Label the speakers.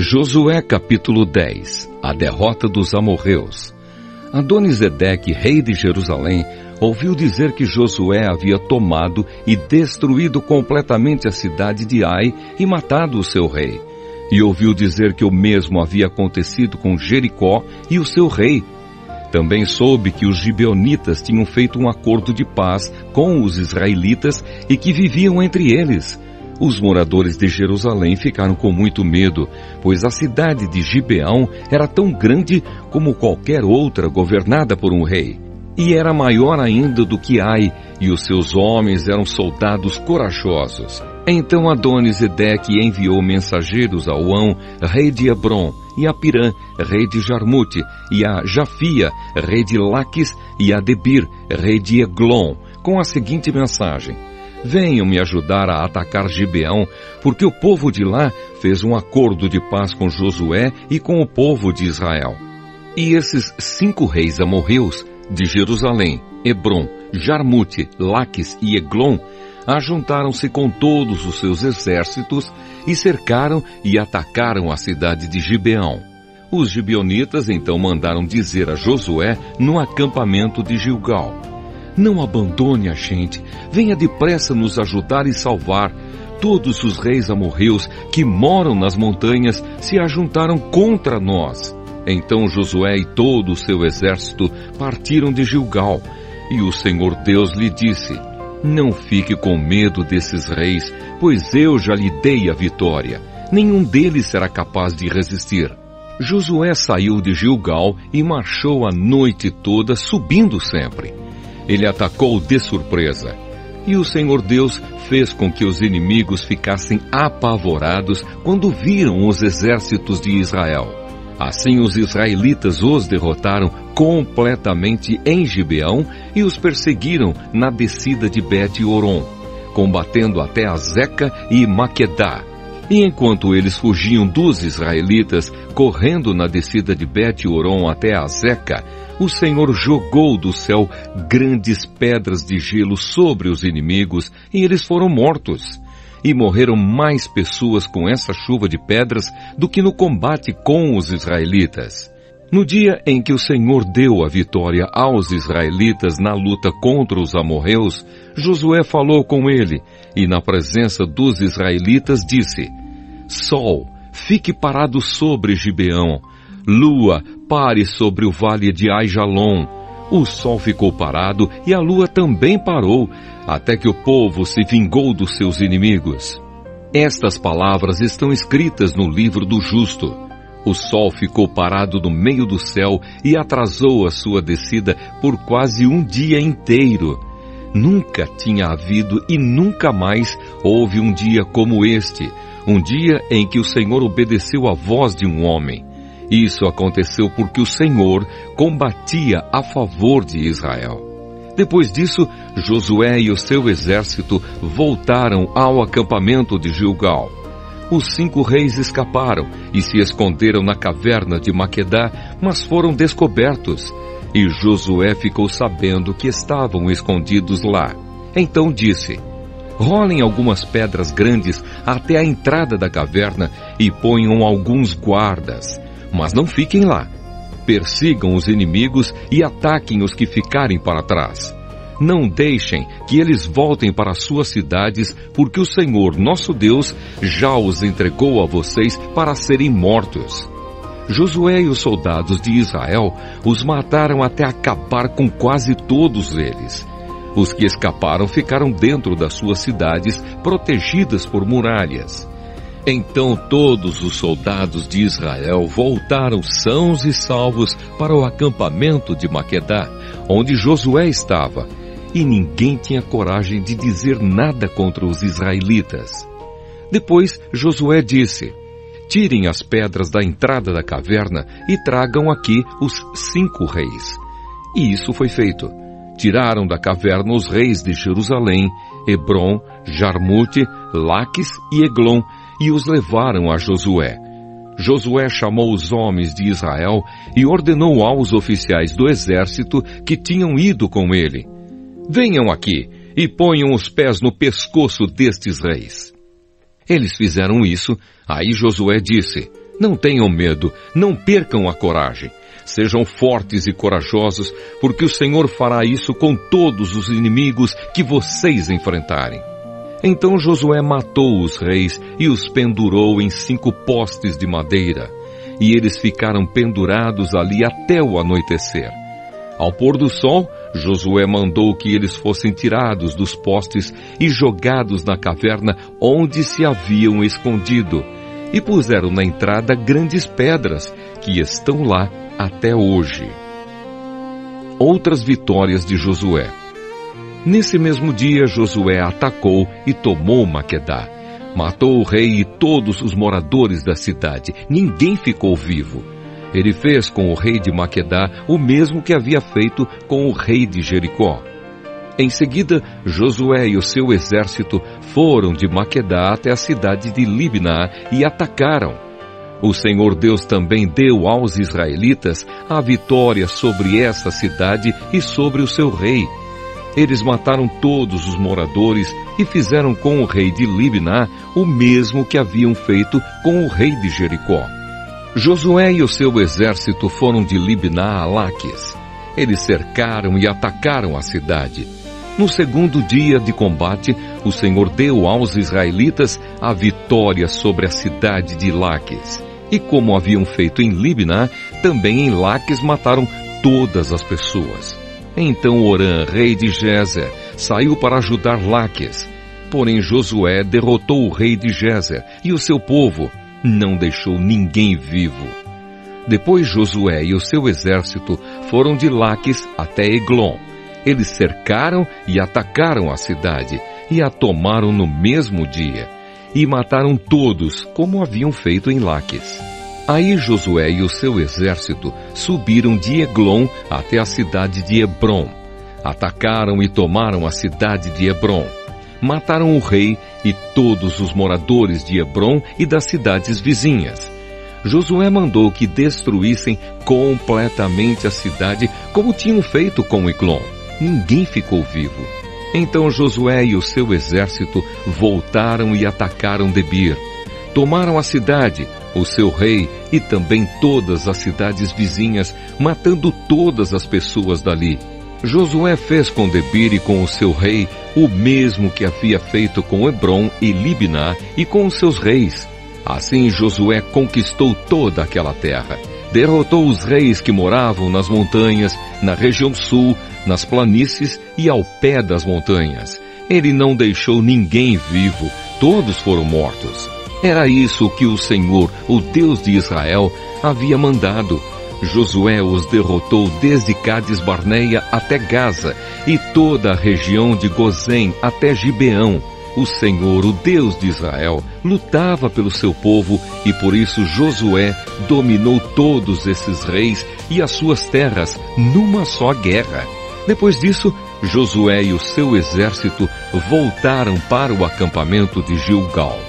Speaker 1: Josué capítulo 10. A derrota dos amorreus. Adoni-Zedeque, rei de Jerusalém, ouviu dizer que Josué havia tomado e destruído completamente a cidade de Ai e matado o seu rei. E ouviu dizer que o mesmo havia acontecido com Jericó e o seu rei. Também soube que os gibeonitas tinham feito um acordo de paz com os israelitas e que viviam entre eles. Os moradores de Jerusalém ficaram com muito medo, pois a cidade de Gibeão era tão grande como qualquer outra governada por um rei. E era maior ainda do que Ai, e os seus homens eram soldados corajosos. Então Adoni-Zedeque enviou mensageiros a Oão, rei de Hebrom, e a Pirã, rei de Jarmute, e a Jafia, rei de Laquis, e a Debir, rei de Eglon, com a seguinte mensagem: venham me ajudar a atacar Gibeão, porque o povo de lá fez um acordo de paz com Josué e com o povo de Israel. E esses 5 reis amorreus de Jerusalém, Hebrom, Jarmute, Laquis e Eglon ajuntaram-se com todos os seus exércitos e cercaram e atacaram a cidade de Gibeão. Os gibeonitas então mandaram dizer a Josué no acampamento de Gilgal: não abandone a gente, venha depressa nos ajudar e salvar. Todos os reis amorreus que moram nas montanhas se ajuntaram contra nós. Então Josué e todo o seu exército partiram de Gilgal, e o Senhor Deus lhe disse: não fique com medo desses reis, pois eu já lhe dei a vitória. Nenhum deles será capaz de resistir. Josué saiu de Gilgal e marchou a noite toda, subindo sempre. Ele atacou de surpresa, e o Senhor Deus fez com que os inimigos ficassem apavorados quando viram os exércitos de Israel. Assim os israelitas os derrotaram completamente em Gibeão e os perseguiram na descida de Bet-Horon, combatendo até Azeca e Maquedá. E enquanto eles fugiam dos israelitas, correndo na descida de Bet-Horon até Azeca, o Senhor jogou do céu grandes pedras de gelo sobre os inimigos e eles foram mortos. E morreram mais pessoas com essa chuva de pedras do que no combate com os israelitas. No dia em que o Senhor deu a vitória aos israelitas na luta contra os amorreus, Josué falou com ele e na presença dos israelitas disse: Sol, fique parado sobre Gibeão. Lua, pare sobre o vale de Aijalon. O sol ficou parado e a lua também parou, até que o povo se vingou dos seus inimigos. Estas palavras estão escritas no livro do justo. O sol ficou parado no meio do céu e atrasou a sua descida por quase um dia inteiro. Nunca tinha havido e nunca mais houve um dia como este, um dia em que o Senhor obedeceu à voz de um homem. Isso aconteceu porque o Senhor combatia a favor de Israel. Depois disso, Josué e o seu exército voltaram ao acampamento de Gilgal. Os 5 reis escaparam e se esconderam na caverna de Maquedá, mas foram descobertos. E Josué ficou sabendo que estavam escondidos lá. Então disse: rolem algumas pedras grandes até a entrada da caverna e ponham alguns guardas. Mas não fiquem lá. Persigam os inimigos e ataquem os que ficarem para trás. Não deixem que eles voltem para suas cidades, porque o Senhor, nosso Deus, já os entregou a vocês para serem mortos. Josué e os soldados de Israel os mataram até acabar com quase todos eles. Os que escaparam ficaram dentro das suas cidades, protegidas por muralhas. Então todos os soldados de Israel voltaram sãos e salvos para o acampamento de Maquedá, onde Josué estava, e ninguém tinha coragem de dizer nada contra os israelitas. Depois Josué disse: tirem as pedras da entrada da caverna e tragam aqui os 5 reis. E isso foi feito. Tiraram da caverna os reis de Jerusalém, Hebrom, Jarmute, Laquis e Eglon, e os levaram a Josué. Josué chamou os homens de Israel e ordenou aos oficiais do exército que tinham ido com ele: venham aqui e ponham os pés no pescoço destes reis. Eles fizeram isso. Aí Josué disse: Não tenham medo, não percam a coragem. Sejam fortes e corajosos, porque o Senhor fará isso com todos os inimigos que vocês enfrentarem. Então Josué matou os reis e os pendurou em 5 postes de madeira, e eles ficaram pendurados ali até o anoitecer. Ao pôr do sol, Josué mandou que eles fossem tirados dos postes e jogados na caverna onde se haviam escondido, e puseram na entrada grandes pedras que estão lá até hoje. Outras vitórias de Josué. Nesse mesmo dia, Josué atacou e tomou Maquedá. Matou o rei e todos os moradores da cidade. Ninguém ficou vivo. Ele fez com o rei de Maquedá o mesmo que havia feito com o rei de Jericó. Em seguida, Josué e o seu exército foram de Maquedá até a cidade de Libná e atacaram. O Senhor Deus também deu aos israelitas a vitória sobre essa cidade e sobre o seu rei. Eles mataram todos os moradores e fizeram com o rei de Libná o mesmo que haviam feito com o rei de Jericó. Josué e o seu exército foram de Libná a Laques. Eles cercaram e atacaram a cidade. No segundo dia de combate, o Senhor deu aos israelitas a vitória sobre a cidade de Laques. E como haviam feito em Libná, também em Laques mataram todas as pessoas. Então Orã, rei de Gézer, saiu para ajudar Laques. Porém Josué derrotou o rei de Gézer e o seu povo, não deixou ninguém vivo. Depois Josué e o seu exército foram de Laques até Eglon. Eles cercaram e atacaram a cidade e a tomaram no mesmo dia. E mataram todos, como haviam feito em Laques. Aí Josué e o seu exército subiram de Eglon até a cidade de Hebrom. Atacaram e tomaram a cidade de Hebrom. Mataram o rei e todos os moradores de Hebrom e das cidades vizinhas. Josué mandou que destruíssem completamente a cidade, como tinham feito com Eglon. Ninguém ficou vivo. Então Josué e o seu exército voltaram e atacaram Debir. Tomaram a cidade, o seu rei e também todas as cidades vizinhas, matando todas as pessoas dali. Josué fez com Debir e com o seu rei o mesmo que havia feito com Hebrom e Libná e com os seus reis. Assim Josué conquistou toda aquela terra. Derrotou os reis que moravam nas montanhas, na região sul, nas planícies e ao pé das montanhas. Ele não deixou ninguém vivo, todos foram mortos. Era isso que o Senhor, o Deus de Israel, havia mandado. Josué os derrotou desde Cádiz Barneia até Gaza e toda a região de Gozém até Gibeão. O Senhor, o Deus de Israel, lutava pelo seu povo e por isso Josué dominou todos esses reis e as suas terras numa só guerra. Depois disso, Josué e o seu exército voltaram para o acampamento de Gilgal.